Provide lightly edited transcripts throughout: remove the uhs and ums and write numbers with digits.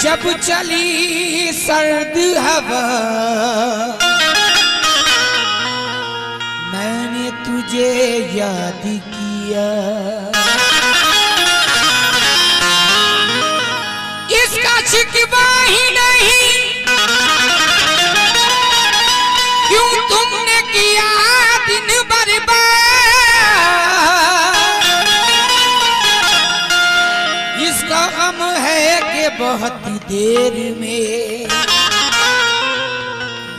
जब चली सर्द हवा मैंने तुझे याद किया, इसका शिकवा ही नहीं क्यों तुमने किया दिन बर्बाद, इसका गम है कि बहुत देर में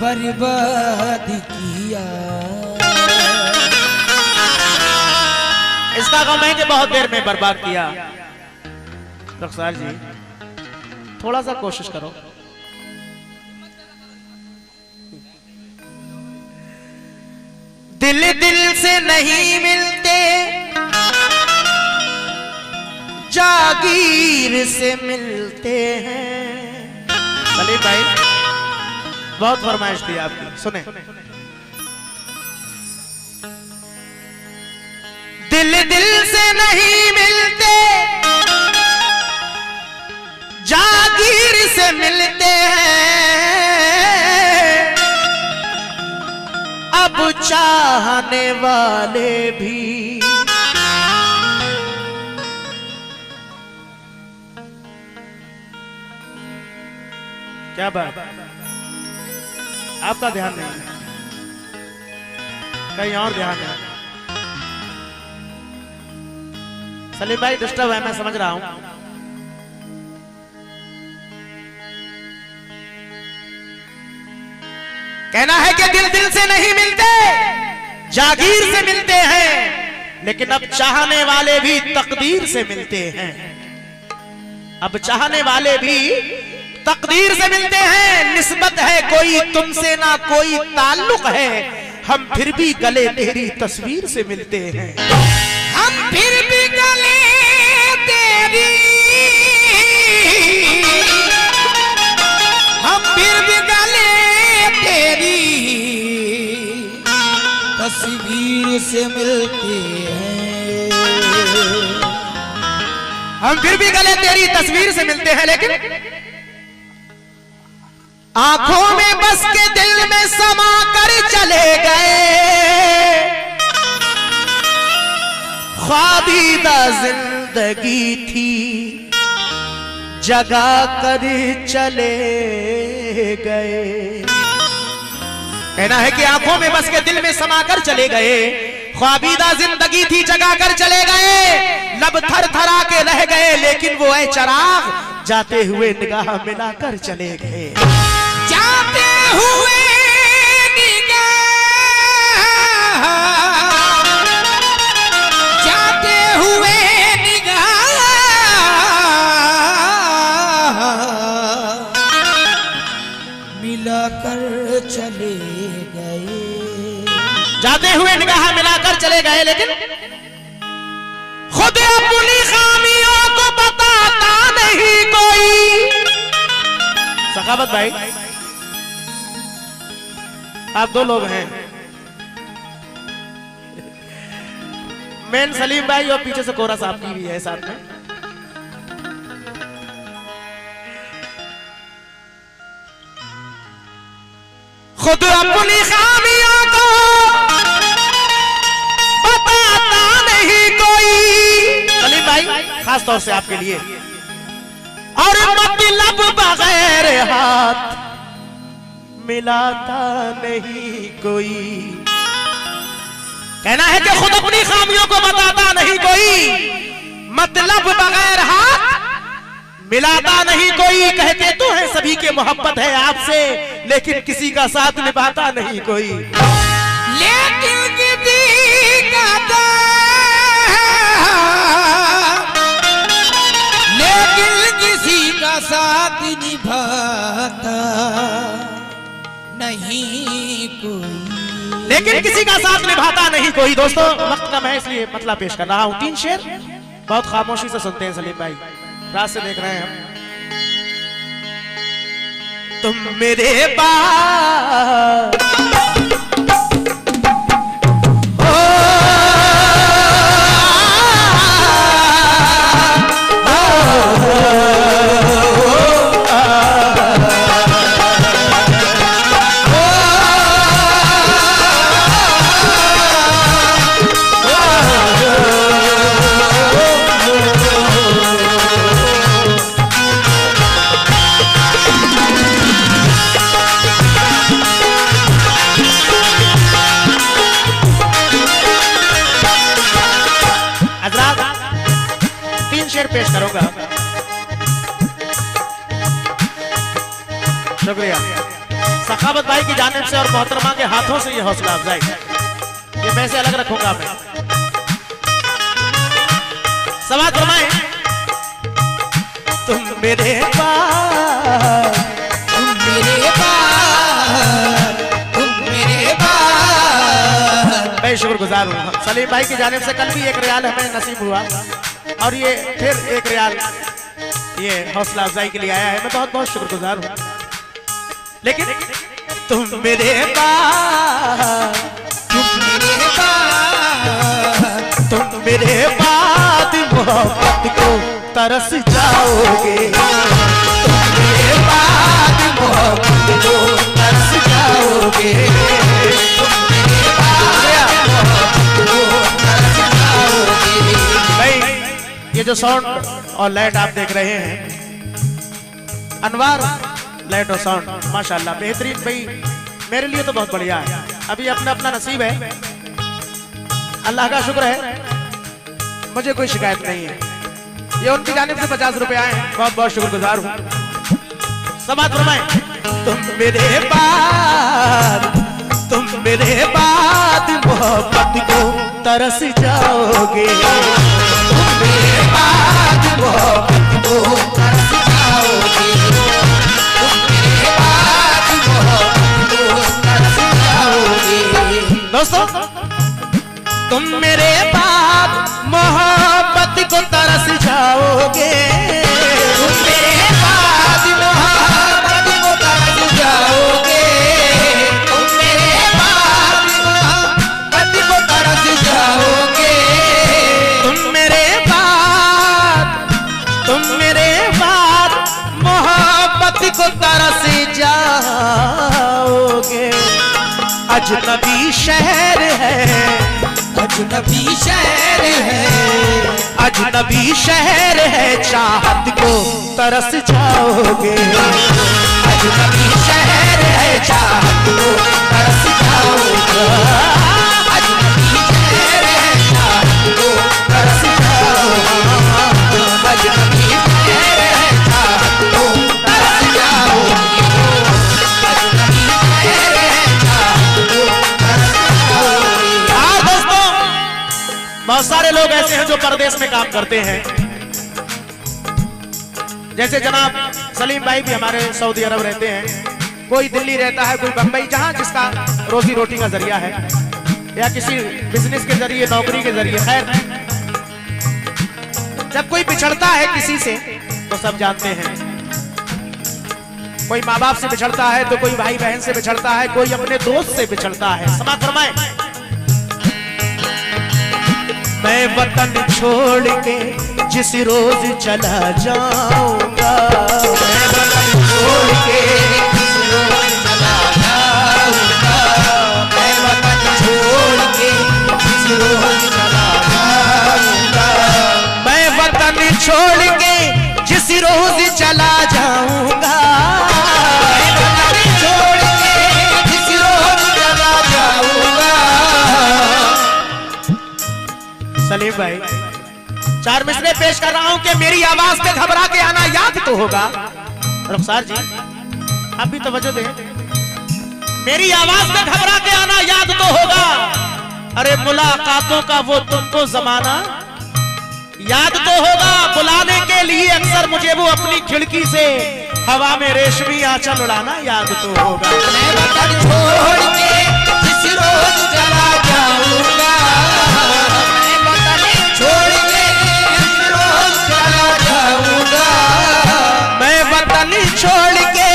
बर्बाद किया, इसका गम है कि बहुत देर में बर्बाद किया। रखसार जी थोड़ा सा कोशिश करो। दिल दिल से नहीं मिलते, जागीर से मिलते हैं। सलीम भाई बहुत फरमाइश थी आपकी, सुने। दिल दिल से नहीं मिलते, जागीर से मिलते हैं, अब चाहने वाले भी क्या बात, आपका ध्यान नहीं, कहीं और ध्यान है। सलीम भाई डिस्टर्ब है, मैं समझ रहा हूं। कहना है कि दिल दिल से नहीं मिलते, जागीर से मिलते हैं, लेकिन अब चाहने वाले भी तकदीर से मिलते हैं। अब चाहने वाले भी तकदीर से मिलते हैं। निस्बत है कोई तुमसे ना कोई ताल्लुक है, हम फिर भी गले तेरी तस्वीर से मिलते हैं। हम फिर भी गले तेरी, हम फिर भी गले तेरी तस्वीर से मिलते हैं, हम फिर भी गले तेरी तस्वीर से मिलते हैं, लेकिन आंखों में बस के दिल में समा कर चले गए, ख्वाबीदा जिंदगी थी जगा कर चले गए। कहना है कि आंखों में बस के दिल में समा कर चले गए, ख्वाबीदा जिंदगी थी जगा कर चले गए, लब थर थरा के रह गए, लेकिन वो ऐ चिराग जाते हुए निगाह मिलाकर चले गए। जाते हुए निगाह, जाते हुए निगाह मिलाकर चले गए, जाते हुए निगाह मिलाकर चले गए, लेकिन खुद अपनी खामियों को बताता नहीं कोई। सखावत भाई आप दो लोग हैं, मेन सलीम भाई और पीछे से कोरा साहब की भी है साथ में। खुद अपनी खामियों को बताता नहीं कोई, सलीम भाई खास तौर से आपके लिए। और मतलब बगैर हाथ मिलाता नहीं कोई। कहना है कि खुद अपनी खामियों को बताता नहीं कोई, मतलब बगैर हाथ मिलाता नहीं कोई। कहते तो है सभी के मोहब्बत है आपसे, लेकिन किसी का साथ निभाता नहीं कोई। लेकिन किसी का लेकिन किसी का साथ निभाता नहीं कोई, लेकिन किसी का साथ निभाता नहीं कोई। दोस्तों वक्त कम है इसलिए मतलब पेश कर रहा हूं। 3 शेर बहुत खामोशी से सुनते हैं सलीम भाई, रात से देख रहे हैं हम। तुम मेरे पास शुक्रिया सखावत भाई की जानिब से और मोहतरमा के हाथों से ये हौसला अफजाई, ये पैसे अलग रखूंगा मैं। समाज फरमाए, तुम मेरे पास, तुम मेरे पास, तुम मेरे पास। मैं शुक्रगुजार हूँ सलीम भाई की जानिब से। कल भी 1 रियाल हमें नसीब हुआ और ये फिर 1 रियाल ये हौसला अफजाई के लिए आया है। मैं बहुत बहुत शुक्रगुजार हूँ। लेकिन तुम मेरे पास, तुम मेरे पास, तुम मेरे बाद मोहब्बत को तरस जाओगे, तुम मेरे बाद मोहब्बत को तरस जाओगे, तुम मेरे बाद मोहब्बत को तरस जाओगे। भाई ये जो साउंड और लाइट आप देख रहे हैं, अनवार लाइट और साउंड माशाल्लाह बेहतरीन। भाई मेरे लिए तो बहुत बढ़िया है। अभी अपना अपना नसीब है, अल्लाह का शुक्र है, मुझे कोई शिकायत नहीं है। ये उनकी जानिब से 50 रुपए आए हैं, बहुत बहुत शुक्रगुजार हूँ। समाज फरमाए, तुम मेरे बाद, तुम मेरे बाद मोहब्बत को तरस जाओगे, तुम मेरे बाद मोहब्बत को तरस जाओगे, तुम मेरे बाद मोहब्बत को तरस जाओगे। दोस्तों तुम मेरे बाद मोहब्बत को तरस जाओगे, तुम मेरे बाद मोहब्बत को तरस जाओगे, तुम मेरे बाद मोहब्बत को तरस जाओगे, तुम मेरे बाद, तुम मेरे बाद मोहब्बत को तरस जाओगे। अजनबी शहर है, अजनबी शहर है, अजनबी शहर है, चाहत को तरस जाओगे, अजनबी शहर है, चाहत को तरस जाओगे, अजनबी शहर है, चाहत को तरस जाओगे, अजनबी शहर है, चाहत को तरस जाओगे, अजनबी शहर है, चाहत को तरस जाओगे। हाँ दोस्तों, बहुत सारे लोग ऐसे हैं जो परदेश में काम करते हैं, जैसे जनाब सलीम भाई भी हमारे सऊदी अरब रहते हैं, कोई दिल्ली रहता है, कोई बंबई, जहां जिसका रोजी रोटी का जरिया है या किसी बिजनेस के जरिए, नौकरी के जरिए। खैर जब कोई बिछड़ता है किसी से तो सब जानते हैं, कोई माँ बाप से बिछड़ता है तो कोई भाई बहन से बिछड़ता है, कोई अपने दोस्त से बिछड़ता है। समाज फरमाए, मैं वतन छोड़ के जिस रोज चला जाऊंगा, मैं वतन छोड़ के जिस रोज चला जाऊंगा, मैं वतन छोड़ के जिस रोज चला जाऊंगा, मैं वतन छोड़ के जिस रोज चला जाऊंगा, मैं वतन छोड़ के जिस रोज चला जाऊंगा। सलीम भाई 4 मिसरे पेश कर रहा हूं कि मेरी आवाज पे घबरा के आना याद तो होगा। रुखसार जी आप भी तवज्जो दें, मेरी आवाज पे घबरा के आना याद तो होगा। अरे मुलाकातों का वो तुमको जमाना याद तो होगा, बुलाने के लिए अक्सर मुझे वो अपनी खिड़की से हवा में रेशमी आंचल उड़ाना याद तो होगा। मैं वतन छोड़ के जिस रोज चला जाऊंगा, मैं वतन छोड़ के जिस रोज चला जाऊंगा, मैं वतन छोड़ के,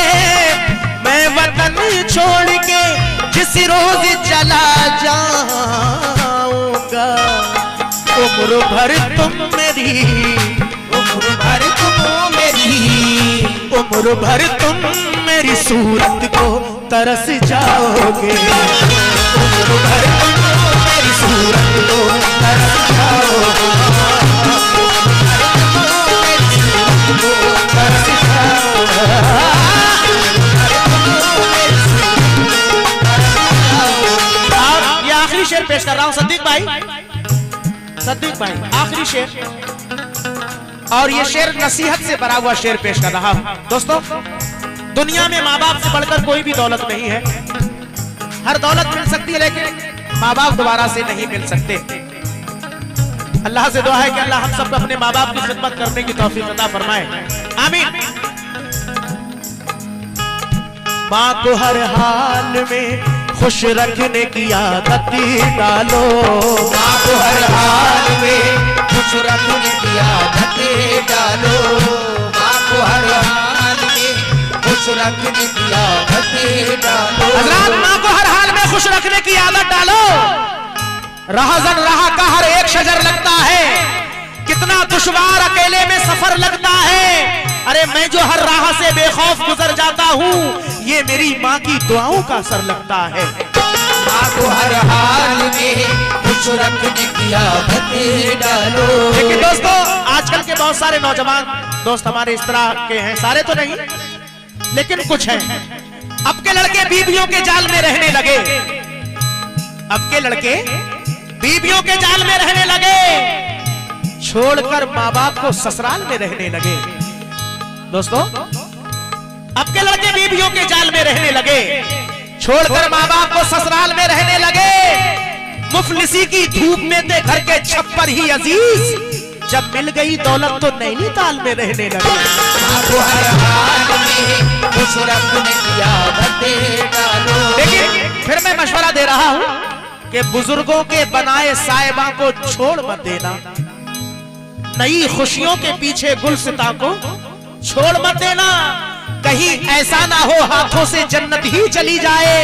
मैं वतन छोड़ के जिस रोज चला जाऊंगा, उम्र भर तुम मेरी, उम्र भर तुम मेरी, उम्र भर तुम मेरी सूरत को तरस जाओगे, उम्र भर तुम मेरी सूरत को तरस जाओगे, मेरी सूरत को तरस जाओगे, और ये आखिरी शेर पेश कर रहा हूं सद्दीक भाई, सद्दीक भाई आखिरी शेर, और ये शेर नसीहत से भरा हुआ शेर पेश कर रहा हूं। दोस्तों दुनिया में माँ बाप से बढ़कर कोई भी दौलत नहीं है। हर दौलत मिल सकती है लेकिन माँ बाप दोबारा से नहीं मिल सकते। अल्लाह से दुआ है कि अल्लाह हम सबको अपने माँ बाप की खिदमत करने की तौफीक अता फरमाए, आमीन। माँ को हर हाल में खुश रखने की आदत डालो, माँ को हर हाल में खुश रखने की आदत डालो, माँ को हर हाल में खुश रखने की आदत डालो। हज़रात, माँ को हर हाल में खुश रखने की आदत डालो। राहज़न राह का हर एक शजर लगता है, कितना दुश्वार अकेले में सफर लगता है। अरे मैं जो हर राह से बेखौफ गुजर जाता हूँ, ये मेरी माँ की दुआओं का असर लगता है। माँ को हर हाल में खुश रखने की आदत डालो। लेकिन दोस्तों, आजकल के बहुत सारे नौजवान दोस्त हमारे इस तरह के हैं, सारे तो नहीं लेकिन कुछ हैं। अब के लड़के बीवियों के जाल में रहने लगे, अब के लड़के बीवियों के जाल में रहने लगे, छोड़कर माँ बाप को ससुराल में रहने लगे। दोस्तों, अब के लड़के बीवियों के जाल में रहने लगे, छोड़कर माँ बाप को ससुराल में रहने लगे। मुफलिसी की धूप में थे घर के छप्पर ही अजीज, जब मिल गई दौलत तो नैनीताल में रहने लगे। माँ को हर हाल में खुश रखने की आदत डालो। लेकिन फिर मैं मशवरा दे रहा हूँ कि बुजुर्गों के बनाए साहिबा को छोड़ मत देना, नई खुशियों के पीछे गुलसिता को छोड़ मत देना। कहीं ऐसा ना हो हाथों से जन्नत ही चली जाए,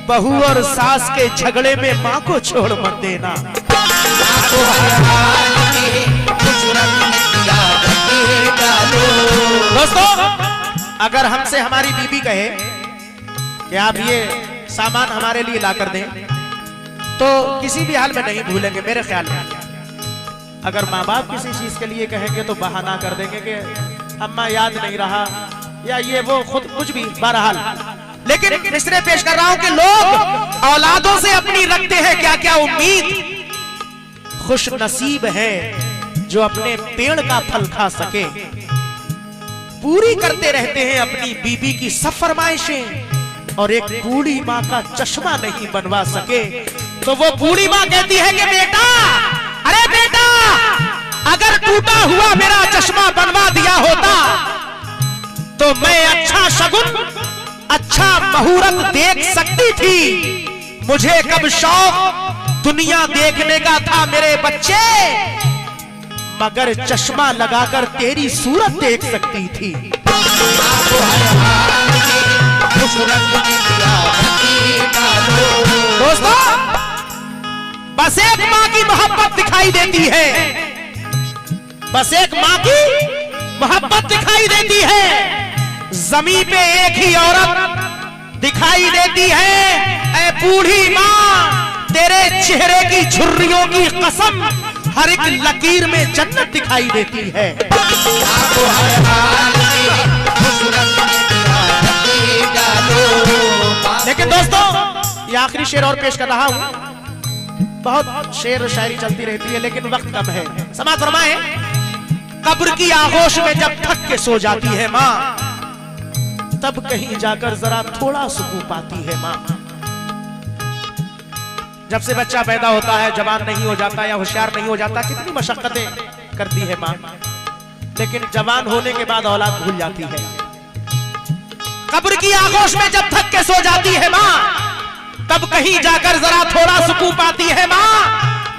बहू और सास के झगड़े में माँ को छोड़ मत देना। माँ को हर हाल में खुश रखने की आदत डालो। दोस्तों, अगर हमसे हमारी बीबी कहे कि आप ये सामान हमारे लिए ला कर दें, तो किसी भी हाल में नहीं भूलेंगे मेरे ख्याल में। अगर माँ बाप किसी चीज के लिए कहेंगे तो बहाना कर देंगे कि अम्मा याद नहीं रहा, या ये वो खुद कुछ भी, बहरहाल। लेकिन इसलिए पेश कर रहा हूं कि लोग औलादों से अपनी रखते हैं क्या क्या उम्मीद। खुश नसीब है जो अपने पेड़ का फल खा सके, पूरी करते रहते हैं अपनी बीबी की सब फरमाइशें, और एक बूढ़ी माँ का चश्मा नहीं बनवा सके तो वो बूढ़ी माँ कहती है कि बेटा, अरे बेटा, अगर टूटा हुआ मेरा चश्मा बनवा दिया होता तो मैं अच्छा शगुन, अच्छा मुहूर्त देख सकती थी। मुझे कब शौक दुनिया देखने का था मेरे बच्चे, मगर चश्मा लगाकर तेरी सूरत देख सकती थी। दोस्तों, बस एक माँ की मोहब्बत दिखाई देती है, बस एक माँ की मोहब्बत दिखाई देती है। जमीन पे एक ही औरत दिखाई देती है। ऐ बूढ़ी माँ, तेरे चेहरे की झुर्रियों की कसम, हर एक लकीर में जन्नत दिखाई देती है। लेकिन दोस्तों, ये आखिरी शेर और पेश कर रहा हूं। बहुत शेर और शायरी चलती रहती है लेकिन वक्त कम है, समाअत फरमाएं। कब्र की आगोश में जब थक के सो जाती है माँ, तब कहीं जाकर जरा थोड़ा सुकून पाती है माँ। जब से बच्चा पैदा होता है, जवान नहीं हो जाता या होशियार नहीं हो जाता, कितनी मशक्कतें करती है माँ, लेकिन जवान होने के बाद औलाद भूल जाती है। कब्र की आगोश में जब थक के सो जाती है माँ, तब कहीं जाकर जरा थोड़ा सुकून पाती है माँ।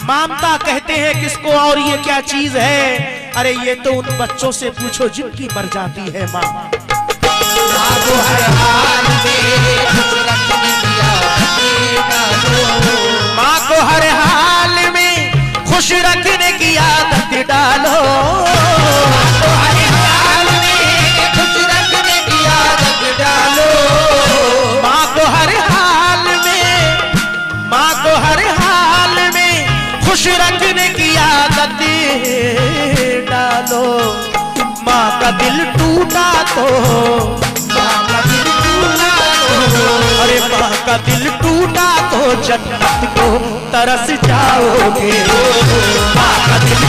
ममता कहते हैं किसको और ये क्या चीज है, अरे ये तो उन बच्चों से पूछो जिनकी मर जाती है माँ। माँ को हर हाल में खुश रखने की आदत डालो, माँ को हर हाल में खुश रखने की आदत डालो, माँ को हर हाल में, माँ को हर हाल में खुश रखने की आदत डालो। माँ का दिल टूटा तो, माँ का दिल टूटा तो, अरे माँ का दिल टूटा तो जन्नत को तरस जाओगे। माँ का दिल